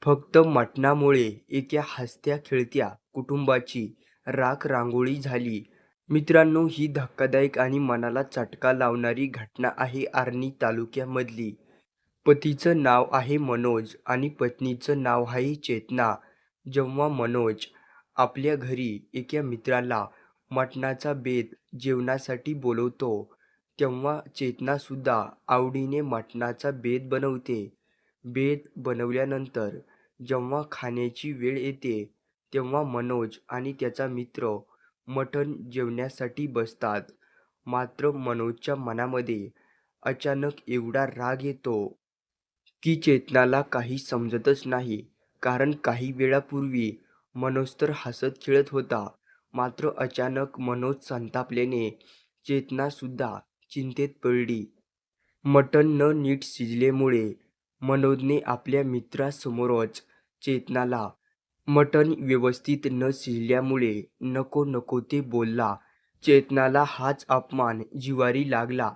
फक्त मटणामुळे एका हसत्या-खेळत्या कुटुंबाची राख-रांगोळी झाली. मित्रांनो, ही धक्कादायक आणि मनाला चटका लावणारी घटना आहे आर्णी तालुक्यामधली. पतीचं नाव आहे मनोज आणि पत्नीचं नाव आहे चेतना. जेव्हा मनोज आपल्या घरी एका मित्राला मटणाचा बेत जेवणासाठी बोलवतो, तेव्हा चेतनासुद्धा आवडीने मटणाचा बेत बनवते. बेत बनवल्यानंतर जेव्हा खाण्याची वेळ येते, तेव्हा मनोज आणि त्याचा मित्र मटण जेवण्यासाठी बसतात. मात्र मनोजच्या मनामध्ये अचानक एवढा राग येतो, की चेतनाला काही समजतच नाही. कारण काही वेळापूर्वी मनोज तर हसत-खेळत होता. मात्र अचानक मनोज संतापल्याने चेतनासुद्धा चिंतेत पडली. मटण न नीट शिजल्यामुळे मनोजने आपल्या मित्रासमोरच चेतनाला मटण व्यवस्थित न शिजल्यामुळे नको नको ते बोलला. चेतनाला हाच अपमान जिव्हारी लागला.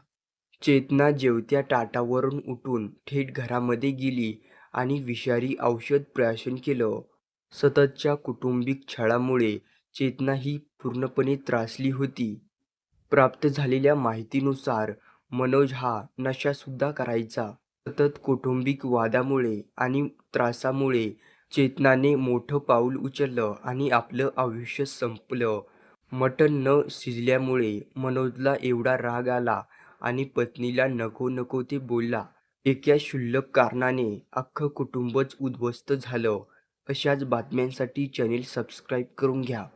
चेतना जेवत्या ताटावरून उठून थेट घरामध्ये गेली आणि विषारी औषध प्राशन केलं. सततच्या कौटुंबिक छळामुळे चेतना ही पूर्णपणे त्रासली होती. प्राप्त झालेल्या माहितीनुसार मनोज हा नशासुद्धा करायचा. सतत कौटुंबिक वादामुळे आणि त्रासामुळे चेतनाने मोठं पाऊल उचललं आणि आपलं आयुष्य संपलं. मटण न शिजल्यामुळे मनोजला एवढा राग आला आणि पत्नीला नको नको ते बोलला. एका क्षुल्लक कारणाने अख्खं कुटुंबच उद्ध्वस्त झालं. अशाच बातम्यांसाठी चॅनेल सबस्क्राईब करून घ्या.